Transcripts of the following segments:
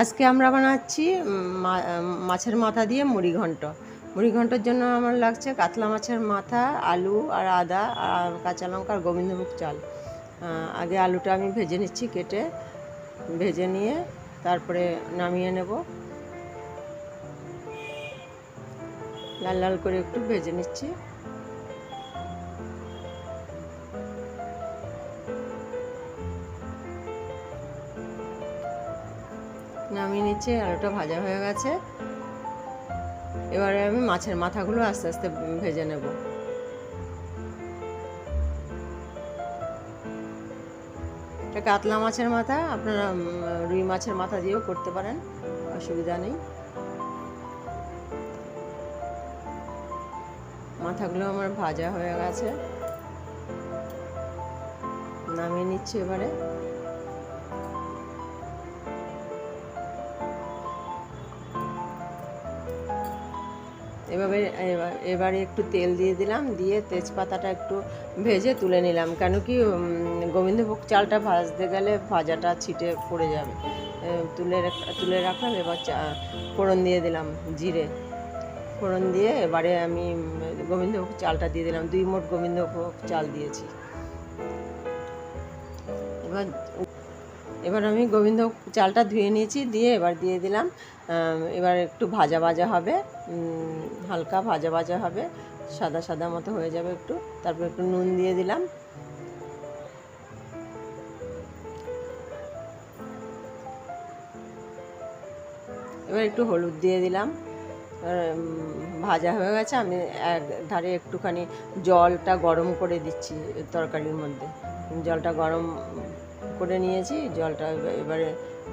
আজকে আমরা বানাচ্ছি মাছের মাথা দিয়ে মুড়ি ঘন্ট। মুড়ি ঘন্টের জন্য আমার লাগছে কাতলা মাছের মাথা, আলু আর আদা আর কাঁচা লঙ্কা আর গোবিন্দভোগ চাল। আগে আলুটা আমি ভেজে নিচ্ছি, কেটে ভেজে নিয়ে তারপরে নামিয়ে নেব। লাল লাল করে একটু ভেজে নিচ্ছি। নামিয়ে নিচ্ছি, আলুটা ভাজা হয়ে গেছে। এবারে আমি মাছের মাথাগুলো আস্তে আস্তে ভেজে নেব। এটা কাতলা মাছের মাথা, আপনারা রুই মাছের মাথা দিয়েও করতে পারেন, অসুবিধা নেই। মাথাগুলো আমার ভাজা হয়ে গেছে, নামিয়ে নিচ্ছি। এবারে একটু তেল দিয়ে দিলাম, দিয়ে তেজপাতাটা একটু ভেজে তুলে নিলাম। কেন কি গোবিন্দভোগ চালটা ভাজতে গেলে ভাজাটা ছিটে পড়ে যাবে। তুলে রাখলাম। এবার ফোড়ন দিয়ে দিলাম, জিরে ফোড়ন দিয়ে এবারে আমি গোবিন্দভোগ চালটা দিয়ে দিলাম। 2 মোট গোবিন্দভোগ চাল দিয়েছি। এবার আমি গোবিন্দভোগ চালটা ধুয়ে নিয়েছি, দিয়ে এবার দিয়ে দিলাম। এবার একটু ভাজা ভাজা হবে, হালকা ভাজা ভাজা হবে, সাদা সাদা মতো হয়ে যাবে একটু। তারপর একটু নুন দিয়ে দিলাম। এবার একটু হলুদ দিয়ে দিলাম। ভাজা হয়ে গেছে। আমি এক ধারে একটুখানি জলটা গরম করে দিচ্ছি তরকারির মধ্যে। জলটা গরম করে নিয়েছি। জলটা এবারে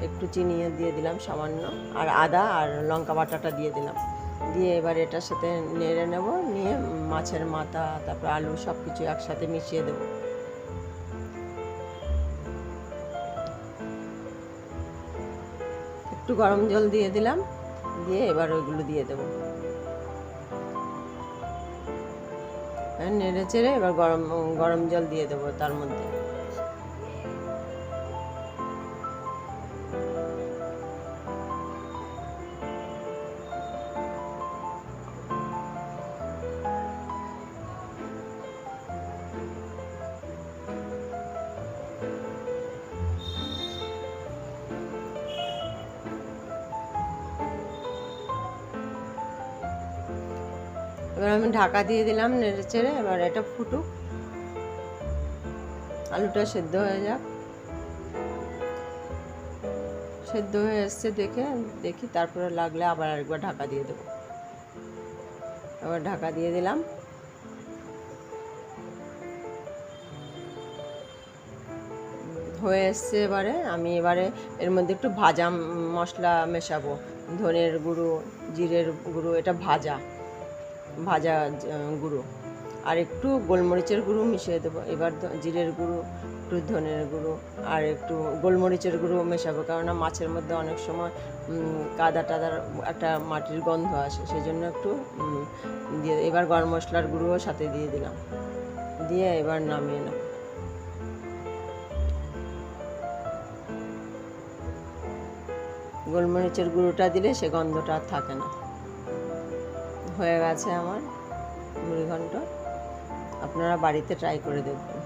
একটু চিনি দিয়ে দিলাম সামান্য, আর আদা আর লঙ্কা বাটাটা দিয়ে দিলাম। দিয়ে এবার এটার সাথে নেড়ে নেব। নিয়ে মাছের মাথা, তারপর আলু সব কিছু একসাথে মিশিয়ে দেব। একটু গরম জল দিয়ে দিলাম, দিয়ে এবার ওইগুলো দিয়ে দেবো। নেড়ে চেড়ে এবার গরম জল দিয়ে দেবো তার মধ্যে। এবার আমি ঢাকা দিয়ে দিলাম নেড়ে চেড়ে। এবার এটা ফুটুক, আলুটা সেদ্ধ হয়ে যাক। সেদ্ধ হয়ে এসছে দেখি, তারপরে লাগলে আবার আরেকবার ঢাকা দিয়ে দেবো। আবার ঢাকা দিয়ে দিলাম। হয়ে এসছে। আমি এর মধ্যে একটু ভাজা মশলা মেশাবো। ধনের গুঁড়ো, জিরের গুঁড়ো, এটা ভাজা গুঁড়ো, আর একটু গোলমরিচের গুঁড়ো মিশিয়ে দেবো। এবার জিরের গুঁড়ো, একটু ধনের গুঁড়ো আর একটু গোলমরিচের গুঁড়ো মেশাবো। কেননা মাছের মধ্যে অনেক সময় কাদা টাদার একটা মাটির গন্ধ আসে, সেই জন্য একটু দিয়ে। এবার গরম মশলার গুঁড়োও সাথে দিয়ে দিলাম, দিয়ে এবার নামিয়ে নেব। গোলমরিচের গুঁড়োটা দিলে সে গন্ধটা আর থাকে না। হয়ে গেছে আমার মুড়ি ঘন্ট। আপনারা বাড়িতে ট্রাই করে দেখবেন।